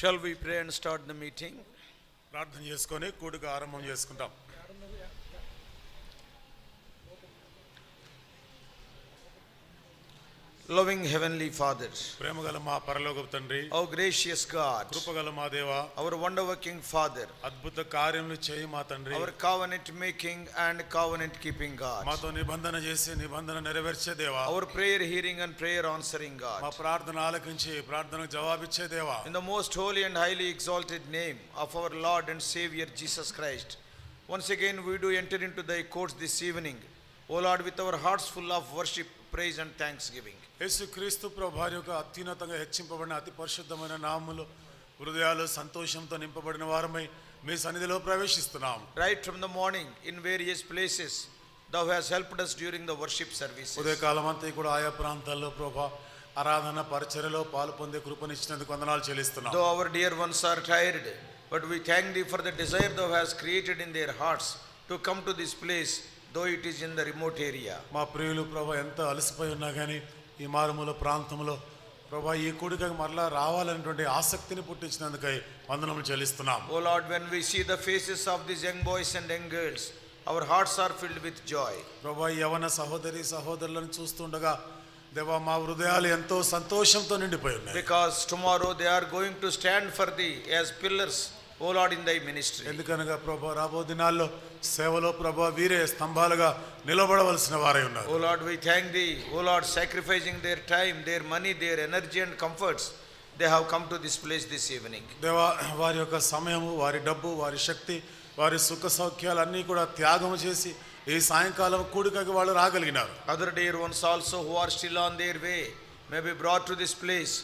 Shall we pray and start the meeting? ప్రార్థన చేసుకొని కూడిక ఆరంభం చేసుకుంటాం. Loving Heavenly Father, ప్రేమగల మా పరలోకపు తండ్రి, our gracious God, కృపగల మా దేవా, our wonder-working Father, అద్భుత కార్యములు చేయి మా తండ్రి, our covenant-making and covenant-keeping God, మాతో నిబంధన చేసి నిబంధన నెరవేర్చే దేవా, our prayer-hearing and prayer-answering God, మా ప్రార్థన ఆలకించి ప్రార్థనకు జవాబిచ్చే దేవా, in the most holy and highly exalted name of our Lord and Savior Jesus Christ, once again we do enter into thy courts this evening, O Lord, with our hearts full of worship, praise and thanksgiving. యేసుక్రీస్తు ప్రభువారి యొక్క అత్యున్నతంగా హెచ్చింపబడిన అతి పరిశుద్ధమైన నామములో హృదయాలు సంతోషంతో నింపబడిన వారమై మీ సన్నిధిలో ప్రవేశిస్తున్నాం. Right from the morning in various places thou hast helped us during the worship services. ఉదయకాలం అంతా కూడా ఆయా ప్రాంతాల్లో ప్రభా ఆరాధన పరిచర్యలో పాలు పొందే కృపనిచ్చినందుకు వందనాలు చెల్లిస్తున్నాం. Though our dear ones are tired, but we thank thee for the desire thou hast created in their hearts to come to this place, though it is in the remote area. మా ప్రియులు ప్రభా ఎంత అలసిపోయి ఉన్నా కానీ ఈ మారుమూల ప్రాంతంలో ప్రభా ఈ కూడికకు మరలా రావాలనేటువంటి ఆసక్తిని పుట్టించినందుకై వందనములు చెల్లిస్తున్నాం. O Lord, when we see the faces of these young boys and young girls, our hearts are filled with joy. ప్రభా యవన సహోదరి సహోదరులను చూస్తుండగా దేవా మా హృదయాలు ఎంతో సంతోషంతో నిండిపోయి ఉన్నాయి. Because tomorrow they are going to stand for thee as pillars, O Lord, in thy ministry. ఎందుకనగా ప్రభా రాబో దినాల్లో సేవలో ప్రభా వీరే స్తంభాలుగా నిలబడవలసిన వారై ఉన్నారు. O Lord, we thank thee, O Lord, sacrificing their time, their money, their energy and comforts, they have come to this place this evening. దేవా వారి యొక్క సమయము, వారి డబ్బు, వారి శక్తి, వారి సుఖ సౌఖ్యాలు అన్నీ కూడా త్యాగం చేసి ఈ సాయంకాలం కూడికకి వాళ్ళు రాగలిగినారు. Other dear ones also who are still on their way may be brought to this place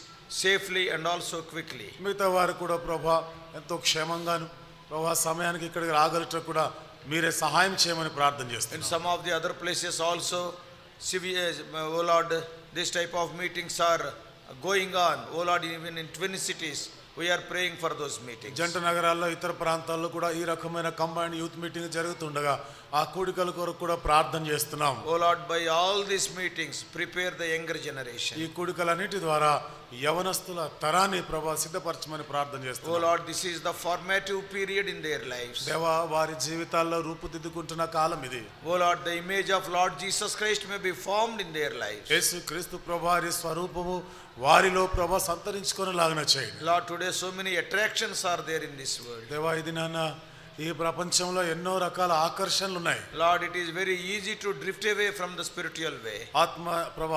safely and also quickly. మిగతా వారు కూడా ప్రభా ఎంతో క్షేమంగాను ప్రభా సమయానికి ఇక్కడికి రాగలట కూడా మీరే సహాయం చేయమని ప్రార్థన In చేస్తున్నాం. some of the other places also, O Lord, this type of meetings are going on. O Lord, even in twin cities, we are praying for those meetings. జంట నగరాల్లో ఇతర ప్రాంతాల్లో కూడా ఈ రకమైన కంబైన్డ్ యూత్ మీటింగ్ జరుగుతుండగా ఆ కూడికల కొరకు కూడా ప్రార్థన చేస్తున్నాం. O Lord, by all these meetings, prepare the younger generation. ఈ కూడికలన్నిటి ద్వారా యవనస్తుల తరాన్ని ప్రభా సిద్ధపరచమని ప్రార్థన O చేస్తున్నాం. Lord, this is the formative period in their lives. దేవా వారి జీవితాల్లో రూపుదిద్దుకుంటున్న కాలం ఇది. O Lord, the image of Lord Jesus Christ may be formed in their lives. యేసు క్రీస్తు ప్రభువారి స్వరూపము వారిలో ప్రభా సంతరించుకొనేలాగా చేయండి. Lord, today so many attractions are there in this world. దేవా ఇది నాన్న ఈ ప్రపంచంలో ఎన్నో రకాల ఆకర్షణలు ఉన్నాయి. Lord, it is very easy to drift away from the spiritual way.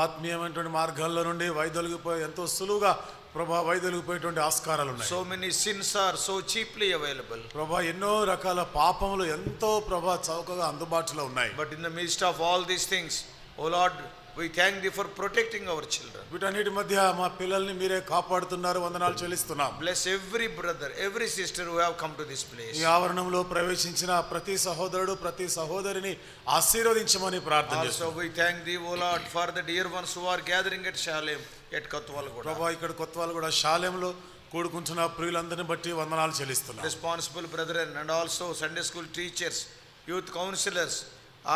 ఆత్మీయమైనటువంటి మార్గాల్లో నుండి వైదొలిగిపోయి ఎంతో సులువుగా ప్రభా వైదొలిగిపోయేటువంటి ఆస్కారాలు ఉన్నాయి. So many sins are so cheaply available. ప్రభా ఎన్నో రకాల పాపములు ఎంతో ప్రభా చౌకగా అందుబాటులో ఉన్నాయి. But in the midst of all these things, O Lord, we thank thee for protecting our children. వీటన్నిటి మధ్య మా పిల్లల్ని మీరే కాపాడుతున్నారు, వందనాలు చెల్లిస్తున్నాం. Bless every brother, every sister who have come to this place. ఈ ఆవరణంలో ప్రవేశించిన ప్రతి సహోదరుడు ప్రతి సహోదరిని ఆశీర్వదించమని ప్రార్థన Also చేస్తున్నాం. we thank thee, O Lord, for the dear ones who are gathering at Shalem, at Katwalgoda. ప్రభా ఇక్కడ కొత్తవాళ్ళు కూడా శాలెంలో కూడుకుంటున్న ప్రియులందరిని బట్టి వందనాలు చెల్లిస్తున్నాం. Responsible brethren and also Sunday school teachers, youth counselors,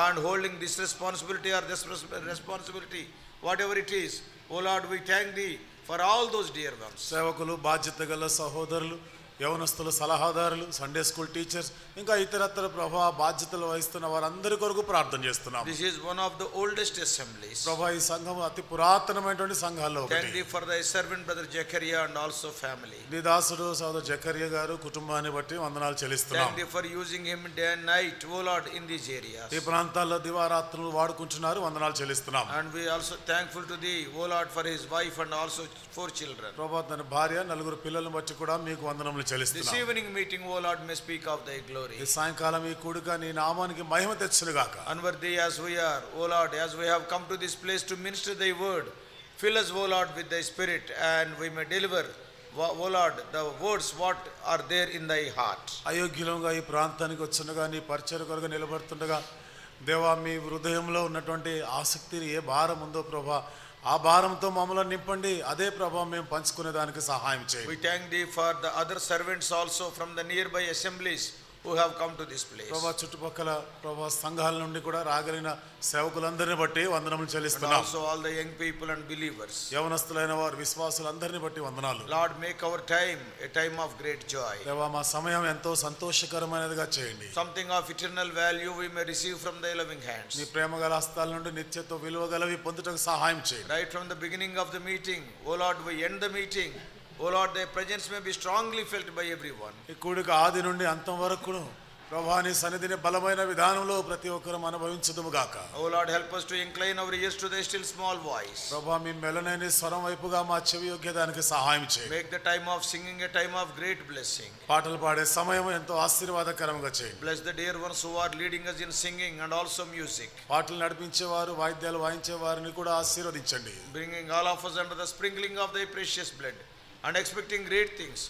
and holding this responsibility or this responsibility, whatever it is, O Lord, we thank thee for all those dear ones. సేవకులు, బాధ్యత గల సహోదరులు, యవనస్తుల సలహాదారులు, సండే స్కూల్ టీచర్స్, ఇంకా ఇతరత్ర ప్రభా బాధ్యతలు వహిస్తున్న వారందరి కొరకు ప్రార్థన చేస్తున్నాం. This is one of the oldest assemblies. ప్రభా ఈ సంఘం అతి పురాతనమైనటువంటి సంఘాల్లో Thank ఒకటి. thee for thy servant brother Zechariah and also family. నీ దాసుడు సోదరు జకర్య గారు కుటుంబాన్ని బట్టి వందనాలు చెల్లిస్తున్నాం. Thank thee for using him day and night, O Lord, in these areas. ఈ ప్రాంతాల్లో దివారాత్రులు వాడుకుంటున్నారు, వందనాలు చెల్లిస్తున్నాం. And we also thankful to thee, O Lord, for his wife and also 4 children. ప్రభా తన భార్య నలుగురు పిల్లలను బట్టి కూడా మీకు వందనములు This చెల్లిస్తున్నాం. evening meeting, O Lord, may speak of thy glory. ఈ సాయంకాలం ఈ కూడిక నీ నామానికి మహిమ తెచ్చునుగాక. Unworthy as we are, O Lord, as we have come to this place to minister thy word, fill us, O Lord, with thy spirit, and we may deliver, O Lord, the words what are there in thy heart. అయోగ్యులంగా ఈ ప్రాంతానికి వచ్చుండగా నీ పరిచయ కొరకు నిలబడుతుండగా దేవా మీ హృదయంలో ఉన్నటువంటి ఆసక్తిని ఏ భారం ఉందో ప్రభా ఆ భారంతో మమ్మల్ని నింపండి, అదే ప్రభావం మేము పంచుకునే దానికి సహాయం చేయండి. We thank thee for the other servants also from the nearby assemblies who have come to this place. ప్రభా చుట్టుపక్కల ప్రభా సంఘాల నుండి కూడా రాగలిగిన సేవకులందరిని బట్టి వందనములు And చెల్లిస్తున్నాం. also all the young people and believers. యవనస్తులైన వారు విశ్వాసులందరిని బట్టి వందనాలు. Lord, make our time a time of great joy. దేవా మా సమయం ఎంతో సంతోషకరమైనదిగా చేయండి. Something of eternal value we may receive from thy loving hands. నీ ప్రేమ గల హస్తాల నుండి నిత్యత్వ విలువ గలవి పొందుటకు సహాయం చేయండి. Right from the beginning of the meeting, O Lord, we end the meeting. O Lord, thy presence may be strongly felt by everyone. ఈ కూడిక ఆది నుండి అంతం వరకును ప్రభా నీ సన్నిధిని బలమైన విధానంలో ప్రతి ఒక్కరం అనుభవించుదుము గాక. O Lord, help us to incline our ears to thy still small voice. ప్రభా మీ మెలనైన స్వరం వైపుగా మా చెవి యొగ్గేదానికి సహాయం చేయండి. Make the time of singing a time of great blessing. పాటలు పాడే సమయం ఎంతో ఆశీర్వాదకరంగా చేయండి. Bless the dear ones who are leading us in singing and also music. పాటలు నడిపించేవారు వాయిద్యాలు వాయించే వారిని కూడా ఆశీర్వదించండి. Bringing all of us under the sprinkling of thy precious blood and expecting great things,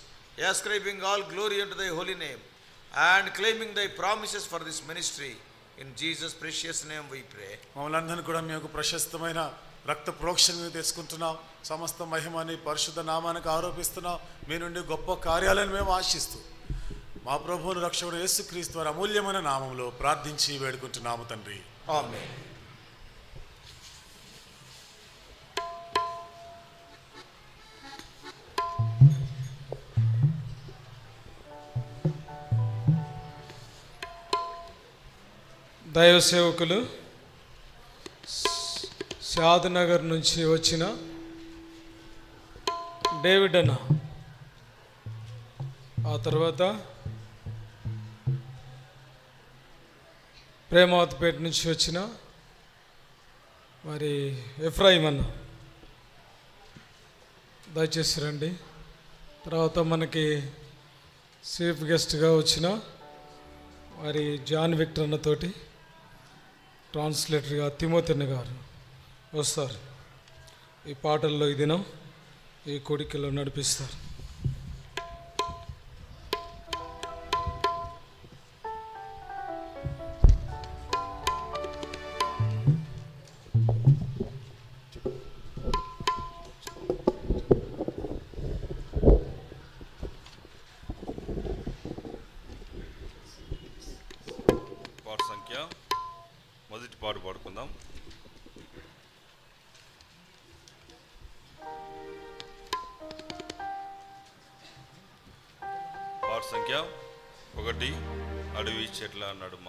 ascribing all glory unto thy holy name and claiming thy promises for this ministry. In Jesus' precious name we pray. మమ్మల్ని అందరినీ కూడా మీ యొక్క ప్రశస్తమైన రక్త ప్రోక్షణ తెచ్చుకుంటున్నాం. సమస్త మహిమని పరిశుద్ధ నామానికి ఆరోపిస్తున్నాం. మీ నుండి గొప్ప కార్యాలను మేము ఆశిస్తూ మా ప్రభువును రక్షకుడు యేసుక్రీస్తు వారి అమూల్యమైన నామంలో ప్రార్థించి వేడుకుంటున్నాము తండ్రి. Amen. దైవ సేవకులు షాద్నగర్ నుంచి వచ్చిన డేవిడ్ అన్న, ఆ తర్వాత ప్రేమావతిపేట నుంచి వచ్చిన మరి ఎఫ్రాయిం అన్న, దయచేసి రండి. తర్వాత మనకి చీఫ్ గెస్ట్గా వచ్చిన మరి జాన్ విక్టర్ అన్నతోటి ట్రాన్స్లేటర్గా తిమోతిన్న గారు వస్తారు. ఈ పాటల్లో ఈ దినం ఈ కోడికలో నడిపిస్తారు. పాట సంఖ్య మొదటి పాట పాడుకుందాం. పాట సంఖ్య 1, అడవి చెట్ల నడుమ.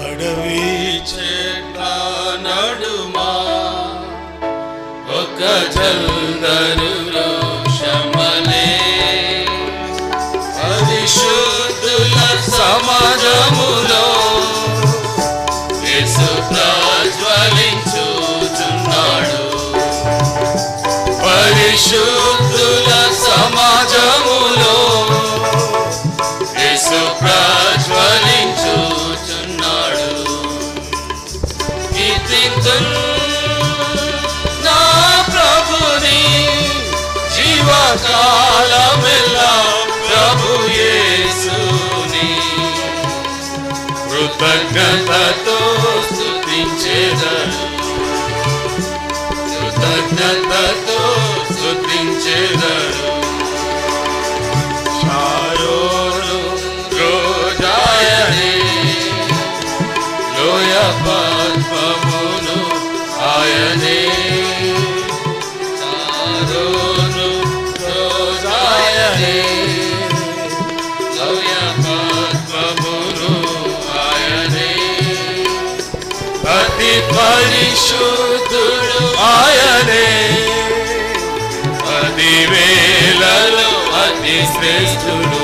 అడవి చెట్ల నడుమా ఒక జల్దరు వృక్షమలే పరిశుద్ధుల సమాజములో యేసు ప్రజ్వలించుచున్నాడు. పరిశుద్ధుల సమాజములో యేసు ప్రజ్వలించుచున్నాడు. నా ప్రభుని జీవకాలమెల్లా ప్రభు యేసుని కృతజ్ఞతతో స్తుతించెదను. కృతజ్ఞతతో స్తుతించెదను. షారోను రోజాయనే లోయ పద్మమును ఆయనే. షారోను రోజాయనే లోయ పద్మమును ఆయనే. అతి పరిశుద్ధుడు ఆయనే. 10,000 అతి శ్రేష్ఠుడు.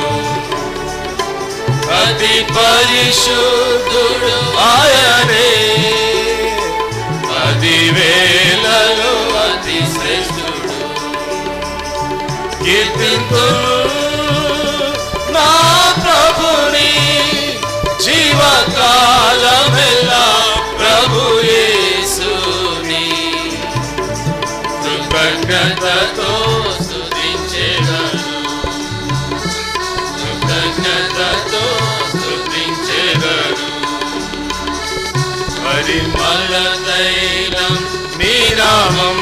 అతి పరిశుద్ధుడు ఆయనే. 10,000 అతి శ్రేష్ఠుడు. కీర్తింతు నా ప్రభుని జీవకాలమెల్లా ప్రభు యేసుని కృతజ్ఞతతో స్తుతించెదను. పరిమళ తైలం మీ నామం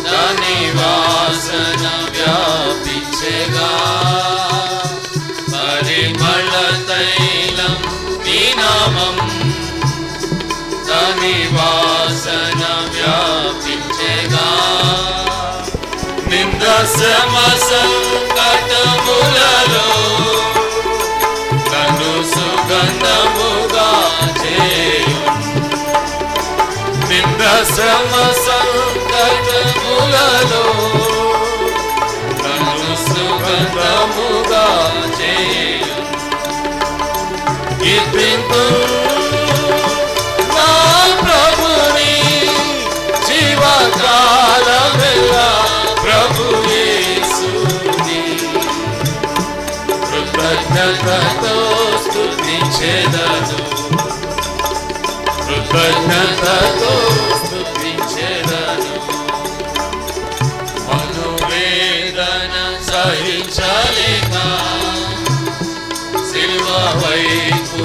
దాని వాసన వ్యాపించేగా పరిమళ తైలం మీ నామం దాని వాసన వ్యాపించేగా నింద శ్రమ సంకటములలో నన్ను సుగంధముగా చేయు నింద శ్రమ సంకటములలో నన్ను సుగంధముగా చేయు కీర్తింతు నా ప్రభుని జీవకాలమెల్లా ప్రభు యేసుని కృతజ్ఞతతో స్తుతించెదను కృతజ్ఞతతో స్తుతించెదను మనోవేదన సహించలేక సిలువ వైపు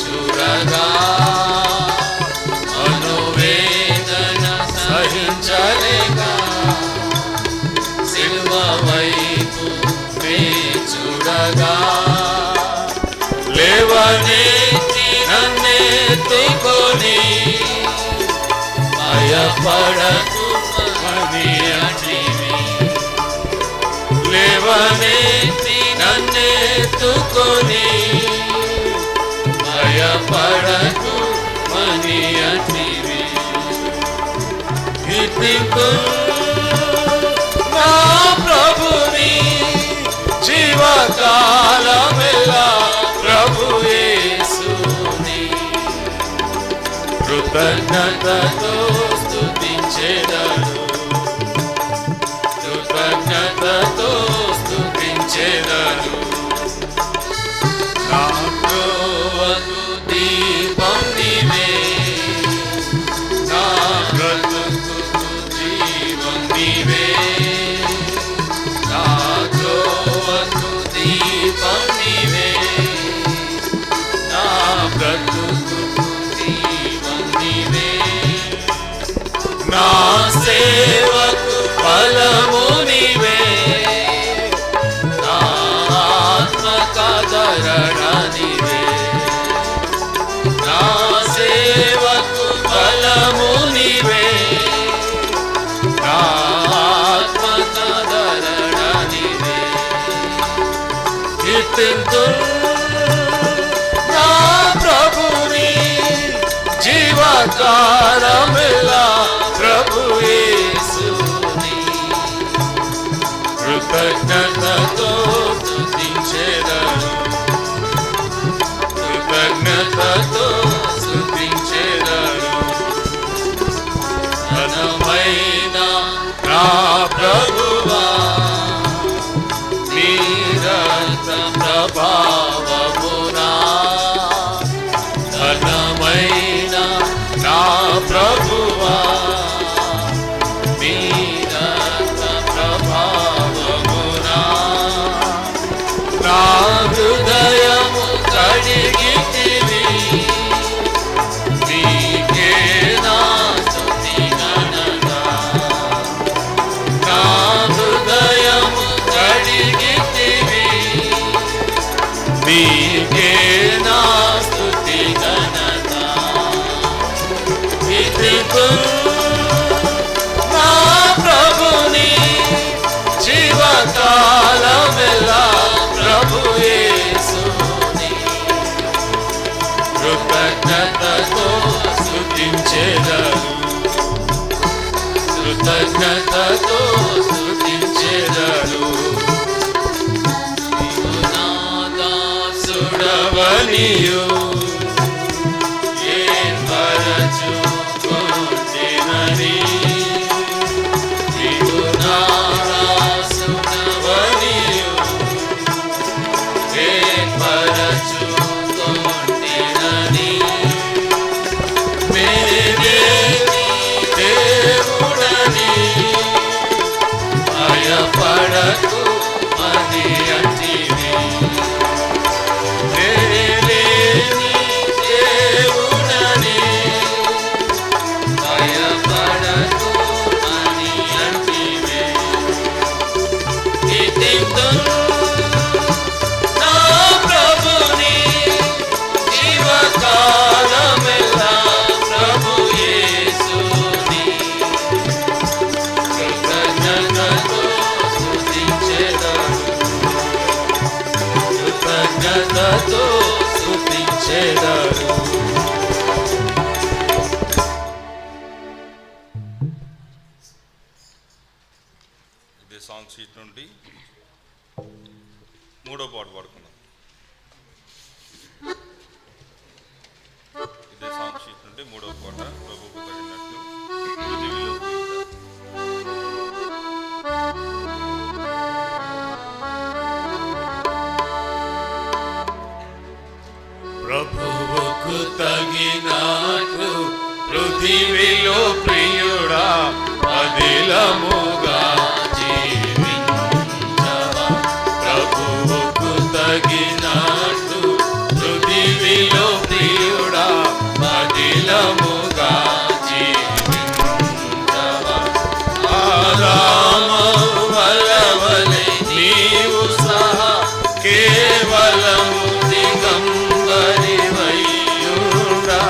చూడగా మనోవేదన సహించలేక సిలువ వైపు చూడగా లేవనెత్తి నన్నెత్తుకొని భయపడకు అని అంటివి లేవనెత్తి నన్నెత్తుకొని భయపడకు అని అంటివి కీర్తింతు నా ప్రభుని జీవకాలమెల్లా ప్రభు యేసుని కృతజ్ఞతతో స్తుతించెదను కృతజ్ఞతతో స్తుతించెదను నా త్రోవకు దీపం నీవే నా బ్రతుకుకు జీవం నీవే నా త్రోవకు దీపం నీవే నా బ్రతుకుకు జీవం నీవే నా సేవకు ఫలము నీవే నా ఆత్మకాదరణ నీవే నా సేవకు ఫలము నీవే నా ఆత్మకాదరణ నీవే కీర్తింతు నా ప్రభుని జీవకాలమెల్లా ప్రభు యేసుని కృతజ్ఞతతో స్తుతించెదను కృతజ్ఞతతో స్తుతించెదను ఘనమైన నా ప్రభువా నీరంత ప్రభావమునా ఘనమైన నా ప్రభువా నీరంత ప్రభావమునా నా హృదయము కడిగితివి నీకే నా స్తుతి ఘనత నా హృదయము కడిగితివి నీకే నా స్తుతి ఘనత కీర్తింతు నా ప్రభుని జీవకాలమెల్లా ప్రభు యేసుని కృతజ్ఞతతో స్తుతించెదను కృతజ్ఞతతో స్తుతించెదను నీవు నా దాసుడవనియు ఏర్పరచుకొంటినని నీవు నా దాసుడవనియు ఏర్పరచుకొంటినని మేరే దేవుడని భయపడకు అని అంటివి మేరే సాంగ్ షీట్ నుండి 3వ పాట పాడుకుందాం. ఇదే సాంగ్ షీట్ నుండి 3వ పాట, ప్రభువుకు తగినట్టు పృథివిలో ప్రియుడా. ప్రభువుకు తగినట్లు పృథివిలో ప్రియుడా పదిలముగా జీవించవా. ప్రభువుకు తగినట్లు పృథివిలో ప్రియుడా పదిలముగా జీవించవా. ఆదాము వలవలె నీవు సహా కేవలము దిగంబరివయ్యుండా.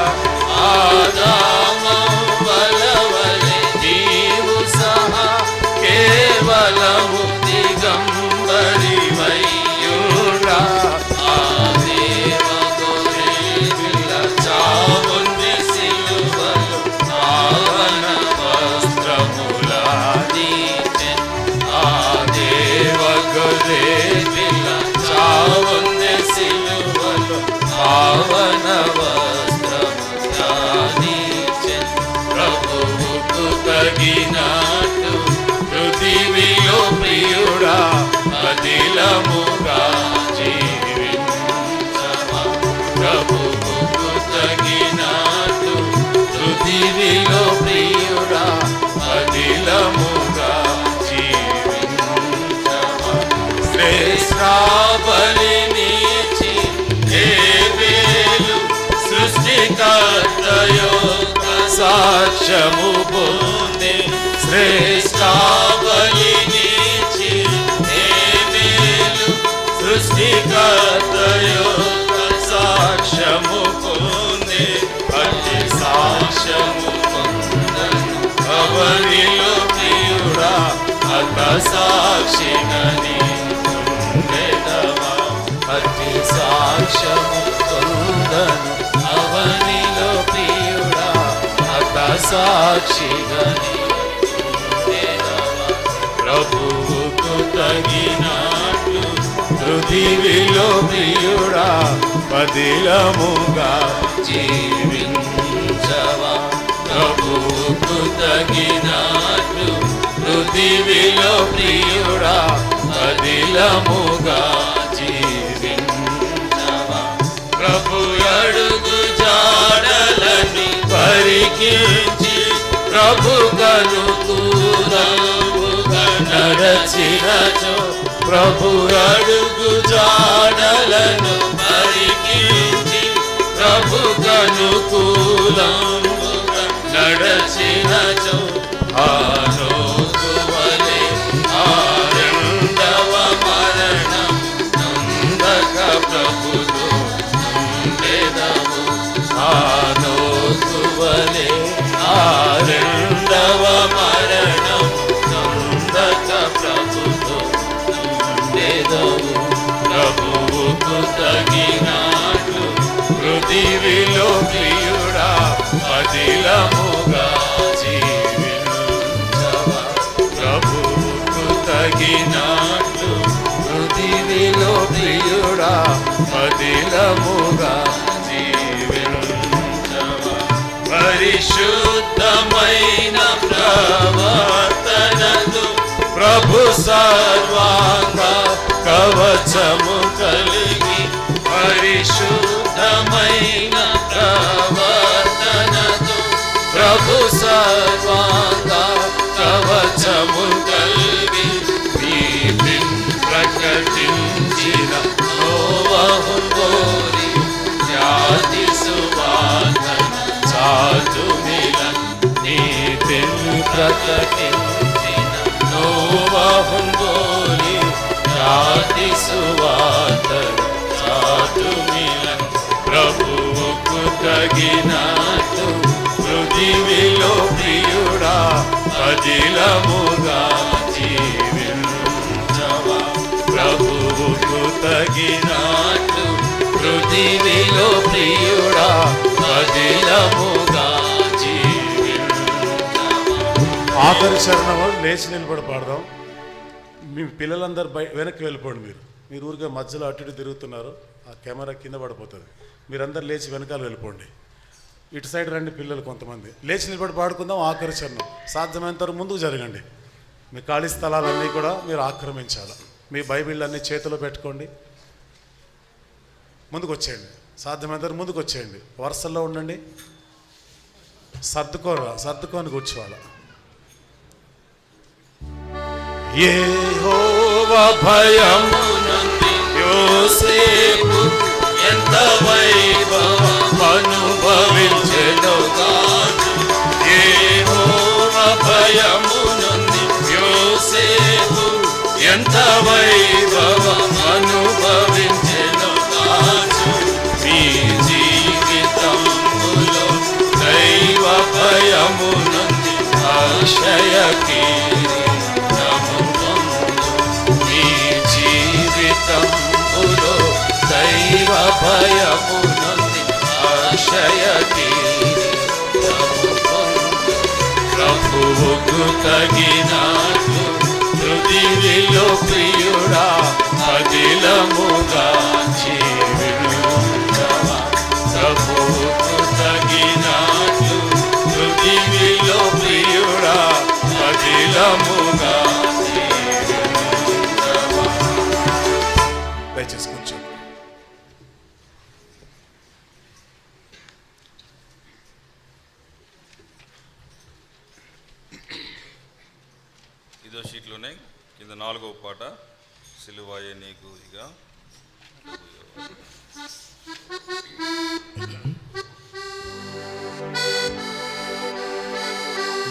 ఆదాము వలవలె నీవు సహా కేవలము దిగంబరివయ్యుండా. ఆ దేవ గొర్రెపిల్ల చావుంది సిలువలో పావన వస్త్రములాదీచెన్. ఆ దేవ గొర్రెపిల్ల చావుంది సిలువలో పావన వస్త్రములాదీచెన్. ప్రభువుకు తగినట్టు పృథివిలో ప్రియుడా పదిలముగా జీవించవా. ప్రభువుకు తగినట్టు పృథివిలో ప్రియుడా పదిలముగా జీవించవా. శ్రేష్ఠబలినిచ్చి హేబెలు సృష్టికర్త యొక్క సాక్ష్యము పొందే. శ్రేష్ఠబలినిచ్చి హేబెలు సృష్టికర్త యొక్క సాక్ష్యము పొందే. అతి సాక్ష్యము పొందను అవనిలో ప్రియుడా అత సాక్షిగని ఉండెదవా. అతి సాక్ష్యము పొందను అవనిలో ప్రియుడా అత సాక్షిగని ఉండెదవా. ప్రభువుకు తగినట్లు పృథివిలో ప్రియుడా పదిలముగా జీవించవా. ప్రభువుకు తగినట్లు పృథివిలో ప్రియుడా పదిలముగా జీవించవా. ప్రభు అడుగు జాడలని పరికించి ప్రభుకనుకూలముగా నడచినచో. ప్రభు అడుగు జాడలను పరికించి ప్రభుకనుకూలముగా నడచినచో. ఆనోకువలె ఆ రెండవ మరణం నందక ప్రభుతో ఉండెదవు. ఆనోకువలె ఆ రెండవ మరణం నందక ప్రభుతో ఉండెదవు. ప్రభువుకు తగినట్లు పృథివిలో ప్రియుడా పదిలముగా జీవించవా. ప్రభువుకు తగినట్లు పృథివిలో ప్రియుడా పదిలముగా జీవించవా. పరిశుద్ధమైన ప్రవర్తనను ప్రభు సర్వాంగ కవచము కలిగి. పరిశుద్ధమైన ప్రవర్తనను ప్రభు సర్వాంగ కవచము కలిగి. నీతిని ప్రకటించిన నోవహు గోరి జాతి సువార్తను చాటుమిలన్. నీతిని ప్రకటించిన నోవహు గోరి జాతి సువార్తను చాటుమిలన్. ప్రభువుకు తగినట్టు పృథివిలో ప్రియుడా పదిలముగా జీవించవా. ప్రభువుకు తగినట్టు పృథివిలో ప్రియుడా పదిలముగా జీవించవా. ఆఖరి చరణము లేచి నిలబడి పాడదాం. మీ పిల్లలందరూ వెనక్కి వెళ్ళిపోండి. మీరు ఊరికే మధ్యలో అటు ఇటు తిరుగుతున్నారు, ఆ కెమెరా కింద పడిపోతుంది. మీరందరూ లేచి వెనకాల వెళ్ళిపోండి. ఇటు సైడ్ రండి పిల్లలు, కొంతమంది లేచి నిలబడి పాడుకుందాం ఆఖరి చరణం. సాధ్యమైనంత వరకు ముందుకు జరగండి. మీ ఖాళీ స్థలాలన్నీ కూడా మీరు ఆక్రమించాలి. మీ బైబిల్ అన్నీ చేతిలో పెట్టుకోండి. ముందుకు వచ్చేయండి, సాధ్యమైనంత వరకు ముందుకు వచ్చేయండి. వరుసల్లో ఉండండి, సర్దుకొని కూర్చోవాలి. యెహోవా భయమునంది యోసేపు ఎంత వైభవం అనుభవించెను గాని. యెహోవా భయమునంది యోసేపు ఎంత వైభవం అనుభవించెను గాని. మీ జీవితములో దైవ భయమునంది ఆశయ జీవితంలో దైవ భయమునంది ఆశయ ప్రభువుకు తగినట్లు పృథివిలో ప్రియుడా అదిలముగా జీవించవా. ప్రభువుకు తగినట్లు పృథివిలో ప్రియుడా అదిలముగా దయచేసి కూర్చోండి. ఇదో షీట్లోనే కింద 4వ పాట సిలువాయే నీ గురిగా.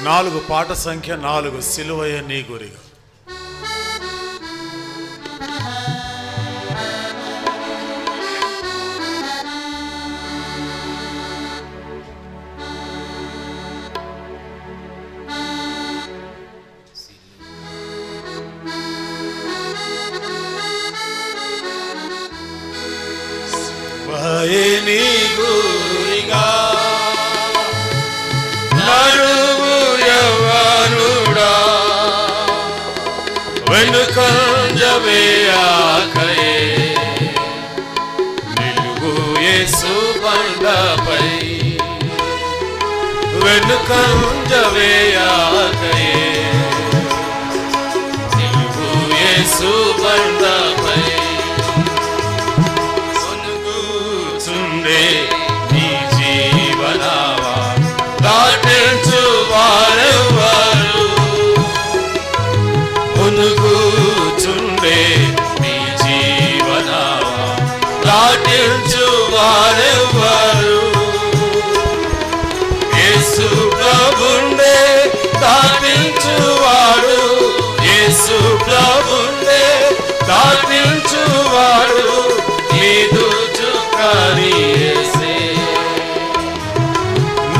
4 పాట సంఖ్య 4 సిలువయే నీ గురిగా. నీ గురిగా నడువు యవ్వనుడా వెనుకంజవేయాకయే నిలువు యేసు బండపై వెనుకంజవేయాకయే నిలువు యేసు బండపై నీ జీవనావా దాటించు వారెవ్వరు మునుగుచుండే నీ జీవనావా దాటించు వారెవ్వరు యేసు ప్రభుండే దాటించువాడు యేసు ప్రభుండే దాటించువాడు నీదు చుక్కాని యేసే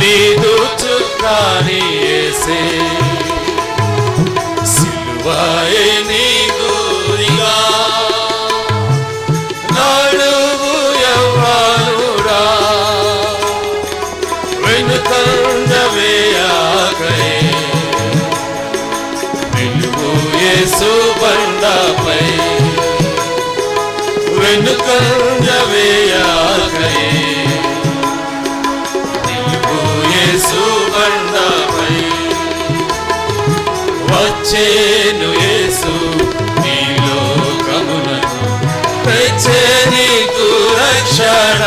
నీదు చుక్కాని యేసే సిలువాయే నీ గురిగా నడువు యవ్వనుడా వెనుకంజవేయాకయే నిలువు యేసు బండపై వెనుకంజవేయాకయే నిలువు యేసు బండపై వచ్చేను యేసు నీ లోకమునకు తెచ్చే నీకు రక్షణ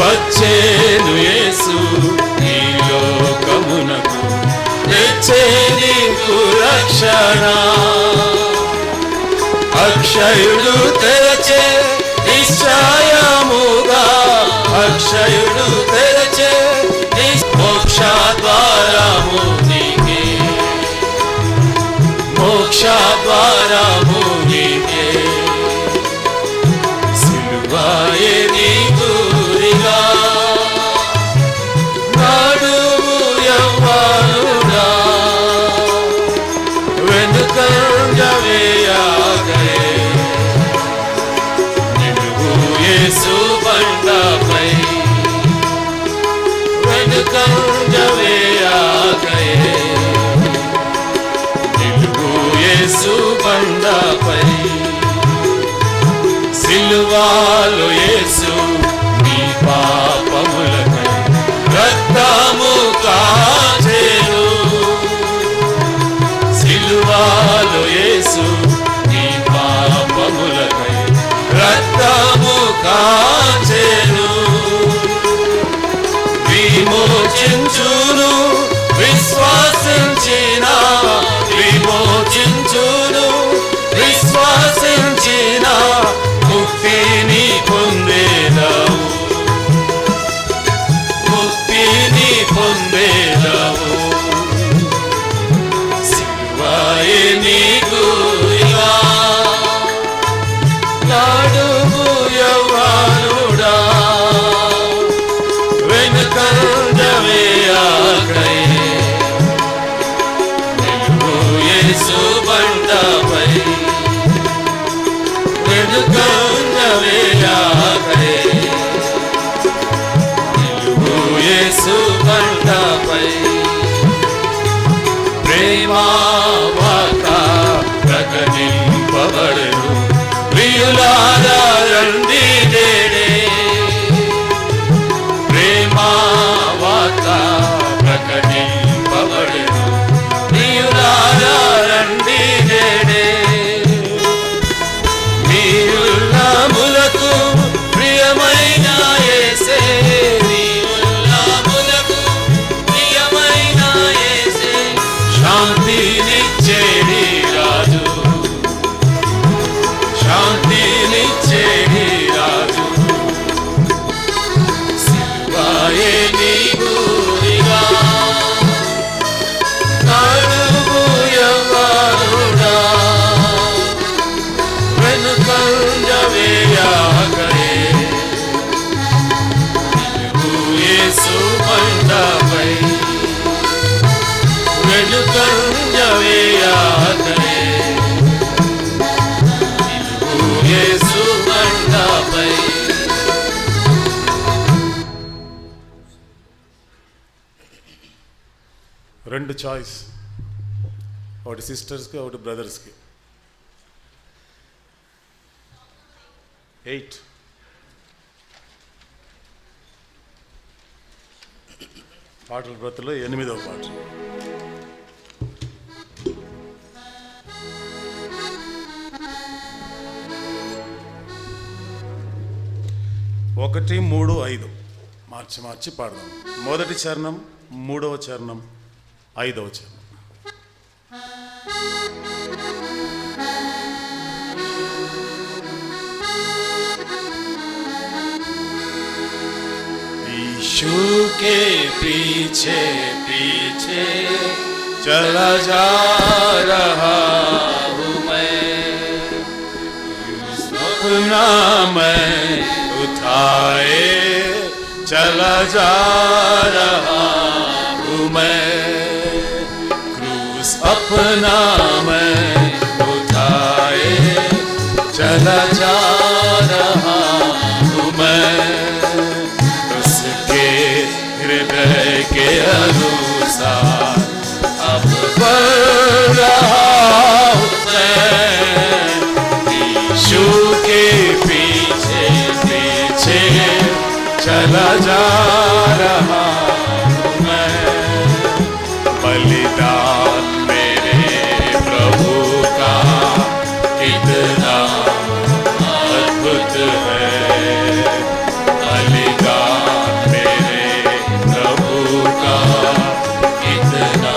వచ్చేను యేసు నీ లోకమునకు తెచ్చే నీకు రక్షణ అక్షయుడు తెరచే నిశ్చయముగా అక్షయుడు తెరచే మోక్ష ద్వారము నీకే మోక్ష ద్వారము నీకే సిలువాయే నీ గురిగా నడువు యవ్వనుడా వెనుకంజవేయాకయే నిలువు యేసు బండపై వెనుకంజవేయాకయే నిలువు యేసు బండపై సిలువలో యేసు నీ పాపములకై రక్తము కాచెను సిలువలో యేసు నీ పాపములకై రక్తము కాచెను విమోచించును విశ్వాసించిన విమోచించును విశ్వాసించిన ముక్తిని పొందేదవు ముక్తిని పొందేదవు సిలువయే నీకు ఇలా నడుము యవ్వనుడా వెనుకంజవే ఆకై నిలువు యేసు బండపై వెనుకంజవే ఆకై నిలువు యేసు బండపై ప్రేమా వార్త ప్రకటింపబడును ప్రియులారా రండి నేడే ప్రేమా వార్త ప్రకటింపబడును ప్రియులారా రండి నేడే మీ ఉల్లములకు ప్రియమైన యేసే మీ ఉల్లములకు ప్రియమైన యేసే శాంతినిచ్చేడి రాజు శాంతినిచ్చేడి రాజు సిలువయే నీ గురిగా నడుము యవ్వనుడా వెనుకంజవే ఆకై నిలువు యేసు బండపై వెనుకంజవే ఆకై నిలువు యేసు బండపై రెండు చాయిస్, ఒకటి సిస్టర్స్కి ఒకటి బ్రదర్స్కి. 8 పాటల బ్రతులో 8వ పాట. ఒకటి 3 5 మార్చి పాడదాం. మొదటి చరణం, 3వ చరణం, 5వ చరణం. यीशु के पीछे पीछे चला जा रहा हूँ मैं, अपना मैं उठाए चला जा रहा हूँ मैं, क्रूस अपना मैं उठाए चला जा रहा हूँ मैं, उसके हृदय के अनुसार अब बढ़ रहा हूँ मैं, यीशु के पीछे पीछे चला जा रहा हूँ मैं, बलिदान मेरे प्रभु का कितना अद्भुत है, बलिदान मेरे प्रभु का कितना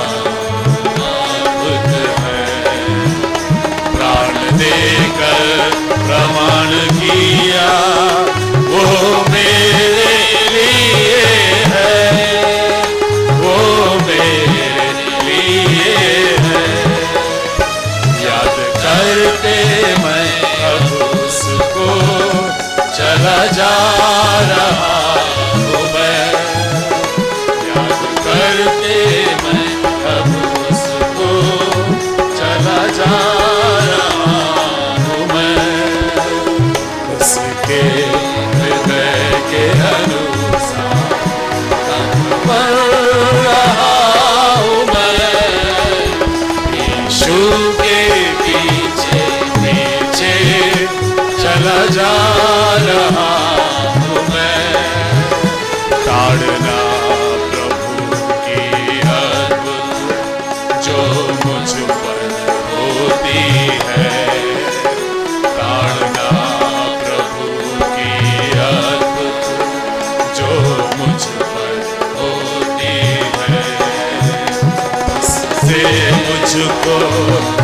मुझको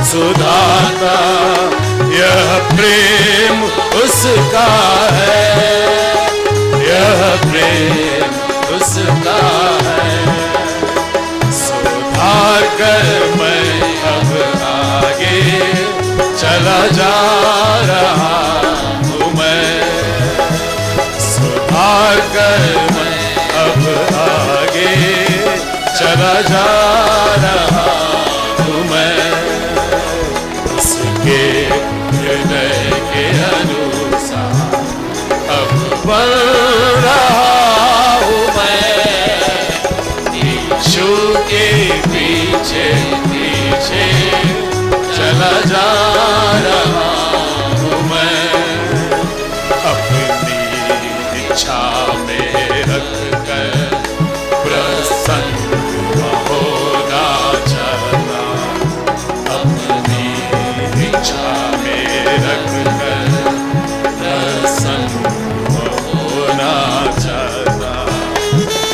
सुधारता, यह प्रेम उसका है, यह प्रेम उसका है। सुधार कर मैं अब आगे चला जा रहा हूँ, मैं सुधार कर मैं अब आगे चला जा रहा हूँ, मैं उसके हृदय के अनुसार अब बन रहा हूँ, मैं यीशु के पीछे पीछे चला जा रहा हूँ, मैं अपनी इच्छा में रख कर प्रसन्न होना चाहता, अपनी इच्छा में रख कर प्रसन्न होना चाहता,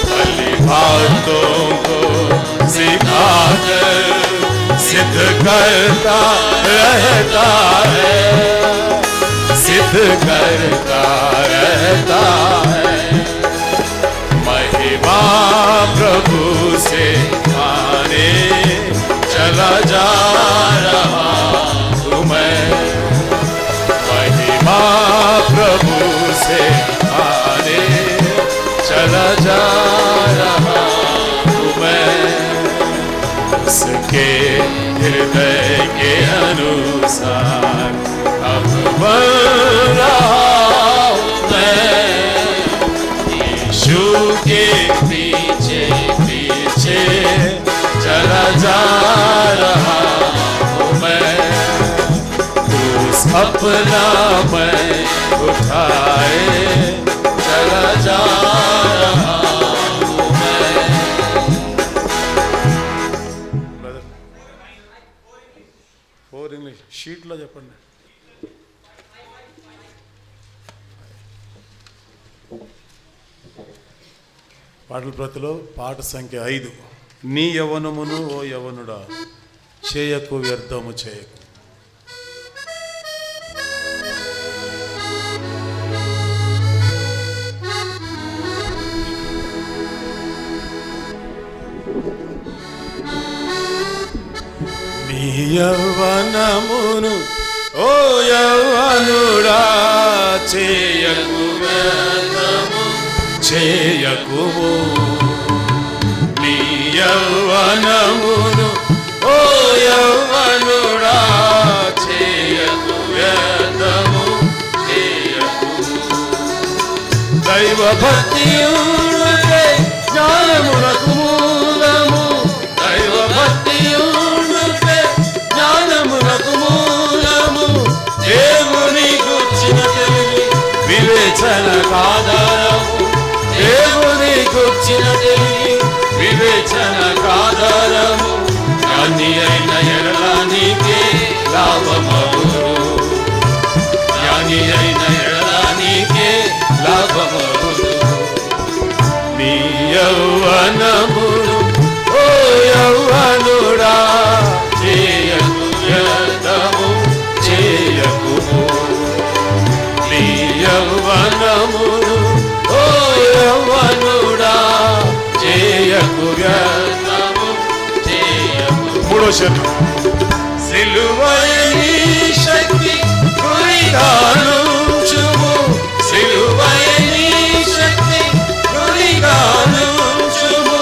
भली बातों को सिखा कर सिद्ध करता रहता है, सिद्ध करता रहता है। महिमा प्रभु से आने चला जा रहा हूँ, मैं महिमा प्रभु से आने चला जा रहा हूँ, मैं उसके हृदय के अनुसार अब बन रहा हूँ, मैं यीशु के पीछे पीछे चला जा रहा हूँ, मैं उस अपना मैं उठाए चला जा रहा हूँ, मैं। ఫోర్ ఇంగ్లీష్ షీట్లో చెప్పండి. పాటల ప్రతిలో పాట సంఖ్య 5. నీ యవ్వనమును ఓ యవ్వనుడా చేయకు వ్యర్థము చేయకు. నీ యవ్వనమును ఓ యవ్వనుడా చేయకు వ్యర్థము చేయకుము, నీ యవ్వనమును ఓ యవ్వనుడా చేయకు వ్యర్థము చేయకుము. దైవ భక్తి ఉంటే జ్ఞానమునకు మూలము, దైవ భక్తి ఉంటే జ్ఞానమునకు మూలము. దేవుని గుర్చిన తెలివి వివేచన కాధారము, దేవుని గుర్చిన తెలివి వివేచన కాధారము. జ్ఞాని అయిన ఎడల నీకే లాభమగును, జ్ఞాని అయిన ఎడల నీకే లాభమగును. నీ యవ్వనమును ఓ యవ్వనుడా చేయకు వ్యర్థము చేయకుము, నీ యవ్వనమును ఓ యవ్వనుడా చేయకు వ్యర్థము చేయకు. మూడో శరణం. సిలువైన శక్తి గురిగానుంచుము, సిలువైన శక్తి గురిగానుంచుము.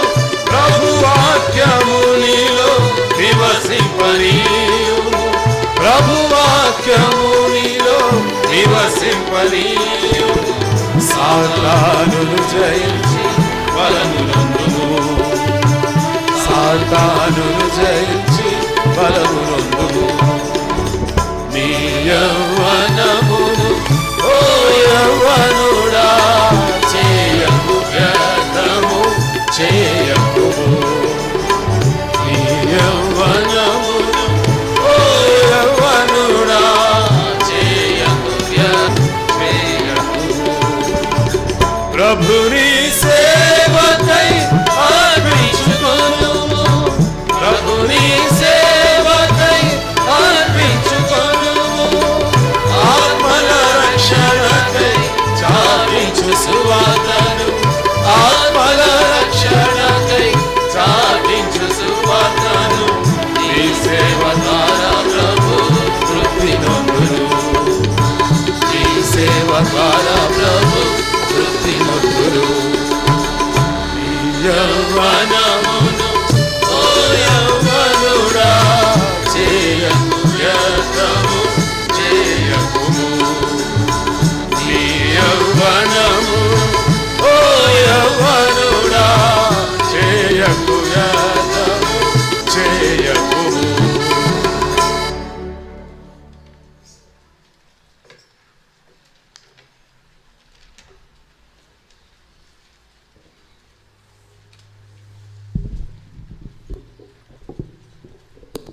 ప్రభు వాక్యము నీలో నివసింపనీయుము, ప్రభు వాక్యము నీలో నివసింపనీయుము. సాతానును జయించి బలమునందుము, సాతానును జయించి బలమునందుము. నీ యవ్వనమును ఓ యవ్వనుడా చేయకు వ్యర్థము చేయకుము, నీ యవ్వనమును ఓ యవ్వనుడా చేయకు చేయకుము. ప్రభుని సేవకై అర్పించుకొనుము, ప్రభుని సేవ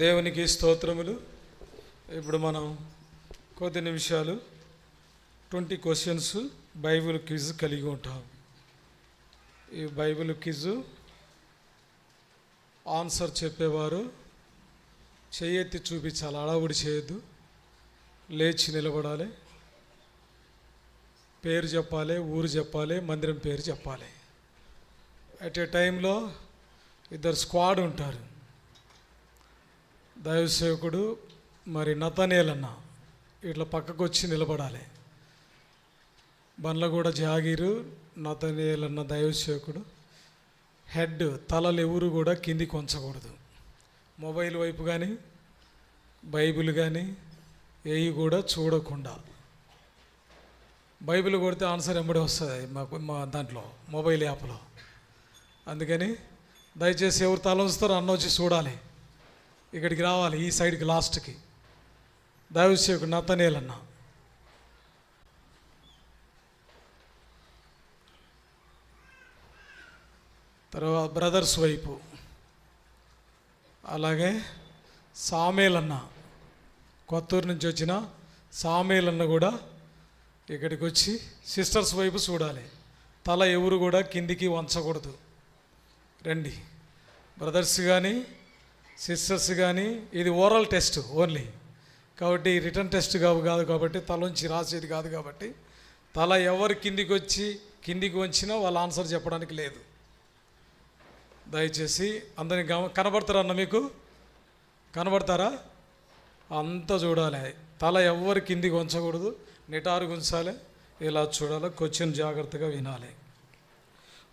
దేవునికి స్తోత్రములు. ఇప్పుడు మనం కొద్ది నిమిషాలు 20 క్వశ్చన్స్ బైబిల్ క్విజ్ కలిగి ఉంటాం. ఈ బైబిల్ క్విజ్ ఆన్సర్ చెప్పేవారు చేయెత్తి చూపించాలి, అడావుడి చేయొద్దు, లేచి నిలబడాలి, పేరు చెప్పాలి, ఊరు చెప్పాలి, మందిరం పేరు చెప్పాలి. అట్ ఏ టైంలో 2 స్క్వాడ్ ఉంటారు. దైవ సేవకుడు మరి నతనేల్ అన్న ఇట్లా పక్కకు వచ్చి నిలబడాలి. బండ్లగూడ జాగీరు నతనేల్ అన్న దైవ సేవకుడు హెడ్, తలలు ఎవరు కూడా కిందికి ఉంచకూడదు. మొబైల్ వైపు కానీ బైబిల్ కానీ ఏవి కూడా చూడకుండా. బైబిల్ కొడితే ఆన్సర్ ఎంబడి వస్తుంది మా దాంట్లో మొబైల్ యాప్లో. అందుకని దయచేసి ఎవరు తల ఉంచుతారో అన్న వచ్చి చూడాలి, ఇక్కడికి రావాలి, ఈ సైడ్కి లాస్ట్కి. దైవసేవకుడు నతనేల్ అన్న. తర్వాత బ్రదర్స్ వైపు అలాగే సామేల్ అన్న, కొత్తూరు నుంచి వచ్చిన సామేల్ అన్న కూడా ఇక్కడికి వచ్చి సిస్టర్స్ వైపు చూడాలి, తల ఎవరు కూడా కిందికి వంచకూడదు. రండి బ్రదర్స్ కానీ సిస్టర్స్ కానీ. ఇది ఓరల్ టెస్ట్ ఓన్లీ కాబట్టి రిటర్న్ టెస్ట్ కాదు కాబట్టి తలంచి రాసేది కాదు కాబట్టి తల ఎవరు కిందికి వంచినా వాళ్ళ ఆన్సర్ చెప్పడానికి లేదు. దయచేసి అందరిని కనబడతారా అన్న? మీకు కనబడతారా? అంతా చూడాలి, తల ఎవరు కిందికి వంచకూడదు, నిటారుగా ఉంచాలి, ఇలా చూడాలి. క్వశ్చన్ జాగ్రత్తగా వినాలి.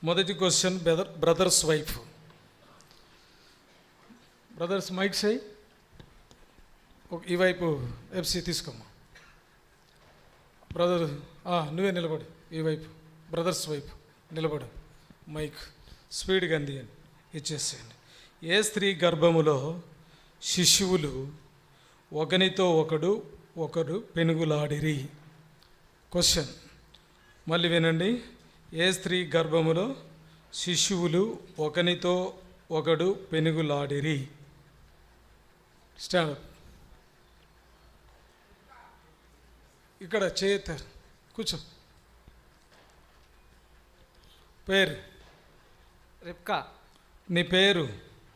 మొదటి question brothers wife. Brothers mike సై, ఈ వైపు ఎఫ్సి తీసుకోమ్మా. బ్రదర్ నువ్వే నిలబడు, ఈ వైపు బ్రదర్స్ వైపు నిలబడు. మైక్ స్పీడ్గా అందియండి, ఇచ్చేసేయండి. ఏ స్త్రీ గర్భములో శిశువులు ఒకనితో ఒకడు పెనుగులాడిరి? క్వశ్చన్ మళ్ళీ వినండి. ఏ స్త్రీ గర్భములో శిశువులు ఒకనితో ఒకడు పెనుగులాడిరి? స్టాండ్. ఇక్కడ చేయతారు, కూర్చో. పేరు? రిప్కా. నీ పేరు?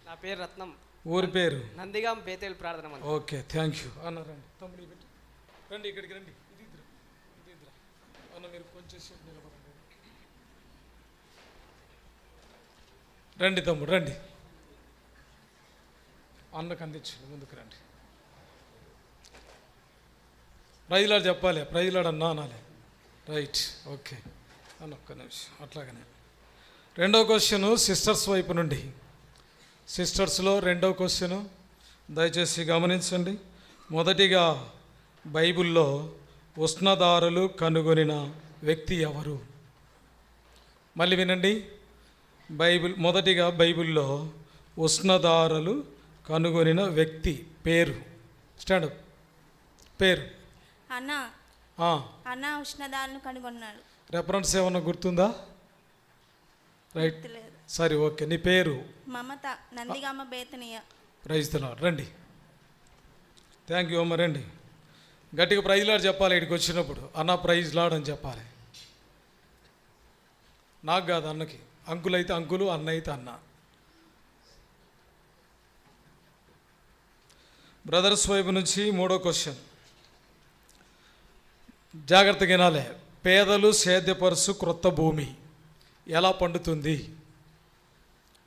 నా పేరు రత్నం. ఊరి పేరు? నందిగాం బేతేలు ప్రార్థన మందిరం. ఓకే, థ్యాంక్ యూ అన్న. రండి తమ్ముడు, పెట్టి రండి, ఇక్కడికి రండి. ఇది అన్న, మీరు కొంచెం సేపు నిలబడండి. రండి తమ్ముడు, రండి. అన్నకు అందించండి, ముందుకు రండి. ప్రైజ్లాడు చెప్పాలి, ప్రైజ్లాడు అన్నా అనాలి. రైట్, ఓకే అన్న, ఒక్క నిమిషం. అట్లాగనే రెండో క్వశ్చను సిస్టర్స్ వైపు నుండి. సిస్టర్స్లో రెండో క్వశ్చను దయచేసి గమనించండి. మొదటిగా బైబిల్లో ఉష్ణదారులు కనుగొనిన వ్యక్తి ఎవరు? మళ్ళీ వినండి. మొదటిగా బైబిల్లో ఉష్ణదారులు కనుగొనిన వ్యక్తి పేరు. స్టాండప్. పేరు? అన్న ఉష్ణదారులను కనుగొన్నాడు. రెఫరెన్స్ ఏమన్నా గుర్తుందా? రైట్, సరే, ఓకే. నీ పేరు? Mamata, Nandigama Bethaniya. Praise the Lord. రండి. థ్యాంక్ యూ అమ్మ. రండి, గట్టిగా ప్రైజ్ లార్డ్ చెప్పాలి. ఇక్కడికి వచ్చినప్పుడు అన్న ప్రైజ్ లార్డ్ అని చెప్పాలి. నాకు కాదు, అన్నకి. అంకుల్ అయితే అంకులు, అన్న అయితే అన్న. బ్రదర్స్ వైపు నుంచి మూడో క్వశ్చన్ జాగ్రత్తగా వినాలి. పేదలు సేద్యపరుచు క్రొత్త భూమి ఎలా పండుతుంది?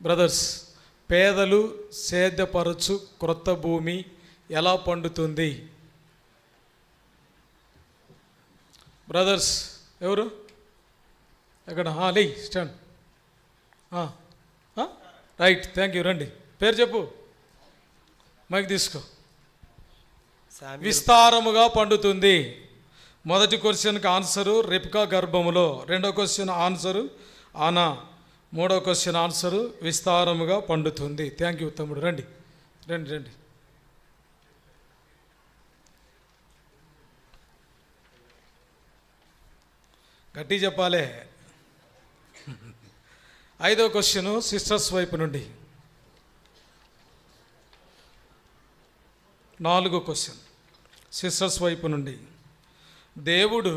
బ్రదర్స్, పేదలు సేద్యపరచు క్రొత్త భూమి ఎలా పండుతుంది? బ్రదర్స్ ఎవరు? ఎక్కడ? లే, స్టాండ్. Right, thank you. రండి, పేరు చెప్పు. మైక్ తీసుకో. విస్తారముగా పండుతుంది. మొదటి క్వశ్చన్కి ఆన్సరు రిప్కా గర్భములో. రెండో క్వశ్చన్ ఆన్సరు ఆనా. మూడో క్వశ్చన్ ఆన్సరు విస్తారముగా పండుతుంది. థ్యాంక్ యూ తమ్ముడు. రండి రండి రండి. గట్టి చెప్పాలే. ఐదో క్వశ్చను సిస్టర్స్ వైపు నుండి. 4వ క్వశ్చన్ సిస్టర్స్ వైపు నుండి. దేవుడు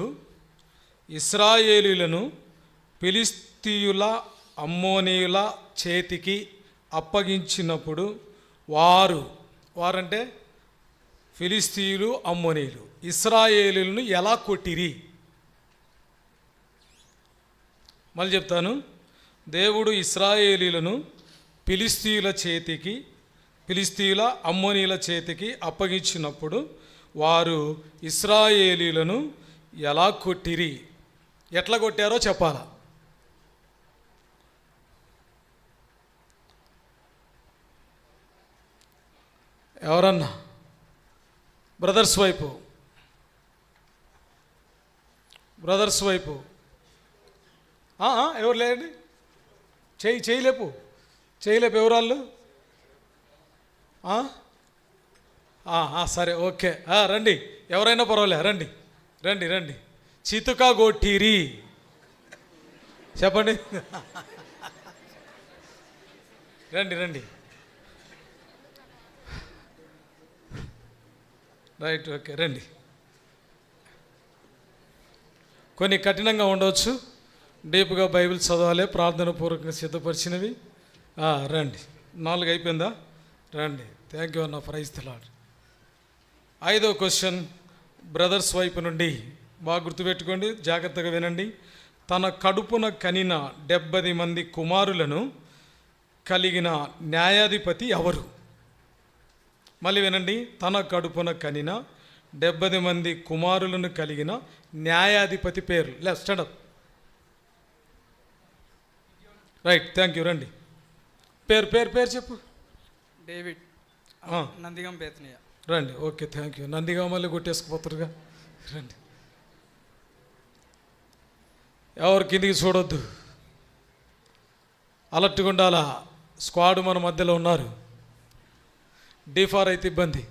ఇశ్రాయేలీయులను ఫిలిస్తీయుల అమ్మోనీయుల చేతికి అప్పగించినప్పుడు వారంటే ఫిలిస్తీయులు అమ్మోనీయులు ఇశ్రాయేలీయులను ఎలా కొట్టిరి? మళ్ళీ చెప్తాను. దేవుడు ఇశ్రాయేలీయులను ఫిలిస్తీయుల అమ్మోనీయుల చేతికి అప్పగించినప్పుడు వారు ఇశ్రాయేలీయులను ఎలా కొట్టిరి? ఎట్లా కొట్టారో చెప్పాలా? ఎవరన్నా బ్రదర్స్ వైపు ఎవరు లేండి? చేయలేపు ఎవరాళ్ళు? సరే, ఓకే, రండి, ఎవరైనా పర్వాలే, రండి. చితుకా గొట్టిరి చెప్పండి. రండి. రైట్, ఓకే, రండి. కొన్ని కఠినంగా ఉండవచ్చు, డీప్గా బైబిల్ చదవాలి, ప్రార్థన పూర్వకంగా సిద్ధపరిచినవి. రండి. 4 అయిపోయిందా? రండి. థ్యాంక్ యూ అన్న, ప్రైజ్ ది లార్డ్. 5వ క్వశ్చన్ బ్రదర్స్ వైపు నుండి. బాగా గుర్తుపెట్టుకోండి, జాగ్రత్తగా వినండి. తన కడుపున కనిన 70 మంది కుమారులను కలిగిన న్యాయాధిపతి ఎవరు? మళ్ళీ వినండి. తన కడుపున కనిన 70 మంది కుమారులను కలిగిన న్యాయాధిపతి పేరు. Left stand up. Right, thank you. రండి. పేరు చెప్పు. డేవిడ్, నందిగం బేతనీయ. రండి, ఓకే, థ్యాంక్ యూ. నందిగా మళ్ళీ కొట్టేసుకుపోతారుగా. రండి. ఎవరు కిందికి చూడొద్దు, అలర్ట్గా ఉండాలా. స్క్వాడ్ మన మధ్యలో ఉన్నారు. D4 అయితే ఇబ్బంది.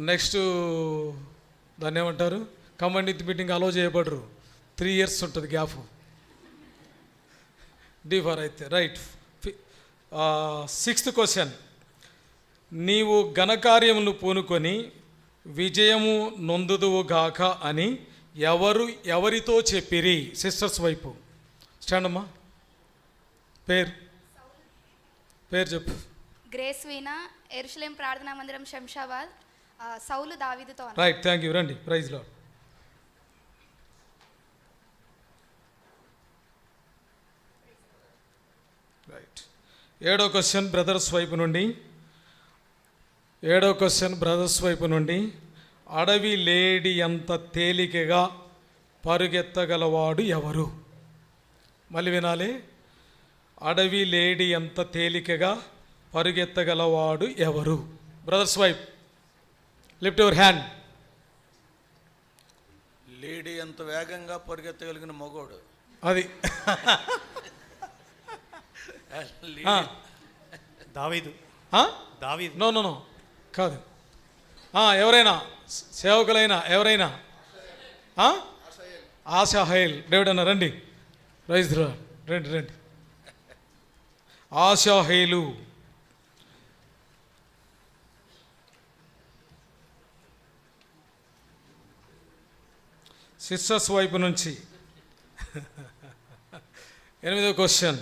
నెక్స్ట్ దాన్ని ఏమంటారు? కమాండ్ మీటింగ్ అలో చేయబడరు. 3 years ఉంటుంది గ్యాప్. D4 అయితే రైట్. 6th question. నీవు ఘనకార్యములు పూనుకొని విజయము నొందుదువుగాక అని ఎవరితో చెప్పిరి? సిస్టర్స్ వైపు. స్టాండ్ అమ్మా. పేరు చెప్పు. గ్రేస్ వీణా, యెరూషలేం ప్రార్థనా మందిరం, శంషాబాద్. సౌలు దావీదుతో. Right, thank you. రండి. Praise Lord. రైట్. 7వ క్వశ్చన్ బ్రదర్స్ వైపు నుండి. అడవి లేడి అంత తేలికగా పరుగెత్తగలవాడు ఎవరు? మళ్ళీ వినాలి. అడవి లేడి అంత తేలికగా పరుగెత్తగలవాడు ఎవరు? Brother's wife, lift your hand. Lady ఎంత వేగంగా పరిగెత్తగలిగిన మగోడు అది. దావీదు. నో కాదు. ఎవరైనా సేవకులైనా ఎవరైనా ఆశాహేల్. డేవిడ్ అన్న రండి. Praise the Lord. రండి. ఆశాహేలు. సిస్టర్స్ వైపు నుంచి 8వ క్వశ్చన్.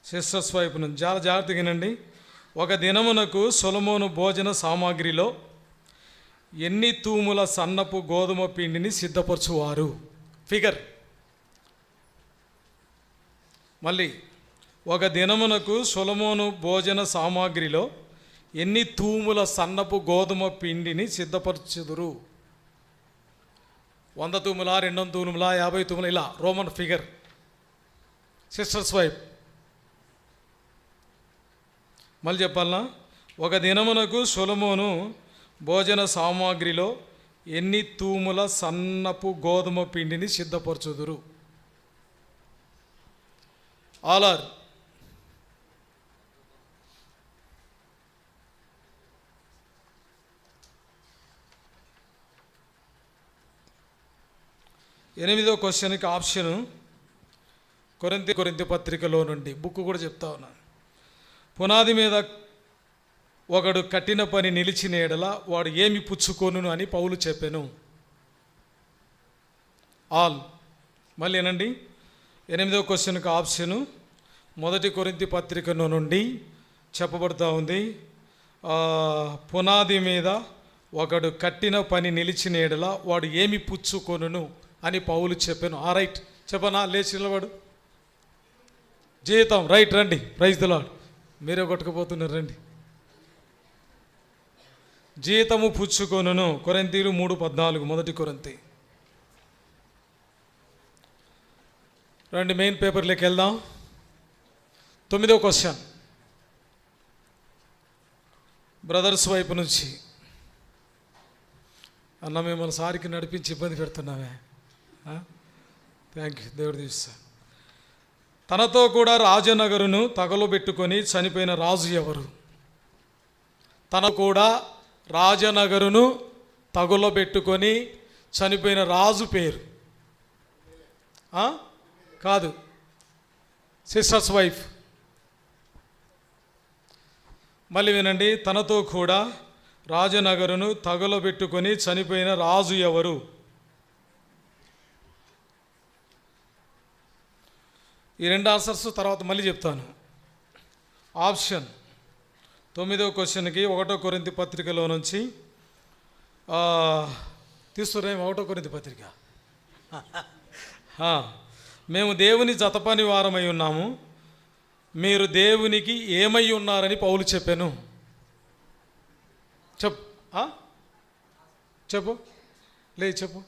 సిస్టర్స్ వైపు నుంచి చాలా జాగ్రత్తగానండి. ఒక దినమునకు సొలొమోను భోజన సామాగ్రిలో ఎన్ని తూముల సన్నపు గోధుమ పిండిని సిద్ధపరచువారు? ఫిగర్. మళ్ళీ, ఒక దినమునకు సొలొమోను భోజన సామాగ్రిలో ఎన్ని తూముల సన్నపు గోధుమ పిండిని సిద్ధపరచుదురు? 100 తూముల, 200 తూముల, 50 తూముల, ఇలా రోమన్ ఫిగర్. Sisters wife. మళ్ళీ చెప్పాలనా? ఒక దినమునకు సొలొమోను భోజన సామాగ్రిలో ఎన్ని తూముల సన్నపు గోధుమ పిండిని సిద్ధపరచుదురు? All are. ఎనిమిదో క్వశ్చన్కి ఆప్షను కొరింథీ పత్రికలో నుండి. బుక్ కూడా చెప్తా ఉన్నాను. పునాది మీద ఒకడు కట్టిన పని నిలిచిన ఎడల వాడు ఏమి పుచ్చుకొనును అని పౌలు చెప్పాను. ఆల్. మళ్ళీ ఏనండి 8వ క్వశ్చన్కి ఆప్షను 1 కొరింథీ పత్రికలో నుండి చెప్పబడుతూ ఉంది. పునాది మీద ఒకడు కట్టిన పని నిలిచిన ఎడల వాడు ఏమి పుచ్చుకొనును అని పౌలు చెప్పాను. రైట్, చెప్పనా? లేచి నిలబడు. జీతం. రైట్, రండి. Praise the Lord. మీరే కొట్టుకుపోతున్నారు, రండి. జీతము పుచ్చుకొనును. కొరింథీలు 3:14, 1 కొరింథీ. రండి, మెయిన్ పేపర్లోకి వెళ్దాం. 9వ క్వశ్చన్ బ్రదర్స్ వైపు నుంచి. అన్న, మిమ్మల్ని సారికి నడిపించి ఇబ్బంది పెడుతున్నామే. థ్యాంక్ యూ, దేవుడు తీస్తాను. తనతో కూడా రాజనగరును తగలబెట్టుకొని చనిపోయిన రాజు ఎవరు? తన కూడా రాజనగరును తగులబెట్టుకొని చనిపోయిన రాజు పేరు కాదు, సిస్టర్స్ వైఫ్. మళ్ళీ వినండి. తనతో కూడా రాజనగరును తగులబెట్టుకొని చనిపోయిన రాజు ఎవరు? ఈ 2 ఆన్సర్స్ తర్వాత మళ్ళీ చెప్తాను. ఆప్షన్ 9వ క్వశ్చన్కి 1 కొరింథీ పత్రికలో నుంచి తీసుకురేం. 1 కొరింథీ పత్రిక. మేము దేవుని జతపని వారమై ఉన్నాము, మీరు దేవునికి ఏమై ఉన్నారని పౌలు చెప్పాను. చెప్పు లే, చెప్పు.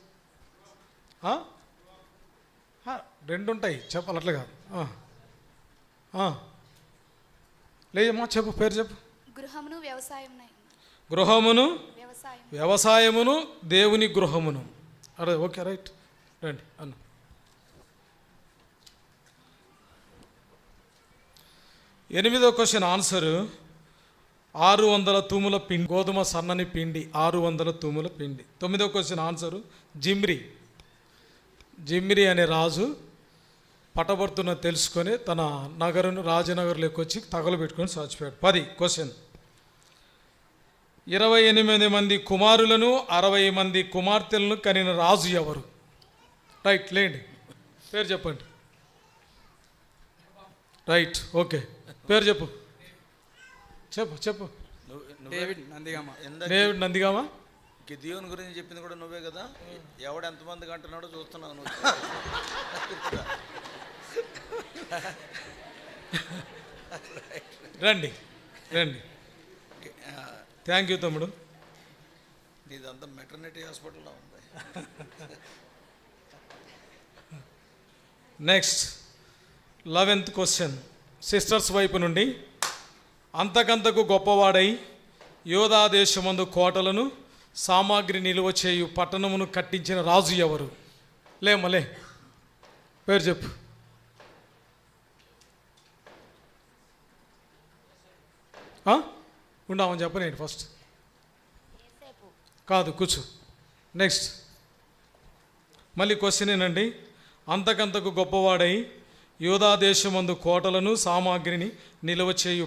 2 ఉంటాయి, చెప్పాలి, అట్లా కాదు. లేదమ్మా, చెప్పు, పేరు చెప్పు. గృహమును వ్యవసాయం. గృహమును వ్యవసాయమును దేవుని గృహమును. అదే, ఓకే, రైట్, రండి అన్న. 8వ క్వశ్చన్ ఆన్సరు 600 తూముల పిండి, గోధుమ సన్నని పిండి, 600 తూముల పిండి. 9వ క్వశ్చన్ ఆన్సరు జిమ్రీ. జిమ్రీ అనే రాజు పట్టబడుతున్న తెలుసుకొని తన నగరును రాజనగర్లోకి వచ్చి తగలబెట్టుకొని చచ్చిపోయాడు. 10 క్వశ్చన్ 28 మంది కుమారులను 60 మంది కుమార్తెలను కనిన రాజు ఎవరు? రైట్, లేండి, పేరు చెప్పండి. రైట్, ఓకే, పేరు చెప్పు. చెప్పు. డేవిడ్ నందిగామ. డేవిడ్ నందిగామ. గిద్యోను గురించి చెప్పింది కూడా నువ్వే కదా. ఎవడు ఎంతమందికి అంటున్నాడో చూస్తున్నావు నువ్వు. రండి. థ్యాంక్ యూ తమ్ముడు. నీదంతా మెటర్నిటీ హాస్పిటల్లో ఉంది. నెక్స్ట్ 11th క్వశ్చన్ సిస్టర్స్ వైపు నుండి. అంతకంతకు గొప్పవాడై యోధా దేశమందు కోటలను సామాగ్రి నిలువ చేయు పట్టణమును కట్టించిన రాజు ఎవరు? లేమలే, పేరు చెప్పు. ఉండమని చెప్పనేంటి ఫస్ట్? కాదు, కూర్చో. నెక్స్ట్ మళ్ళీ క్వశ్చన్ ఏనండి. అంతకంతకు గొప్పవాడై యోధా దేశమందు కోటలను సామాగ్రిని నిలువ చేయు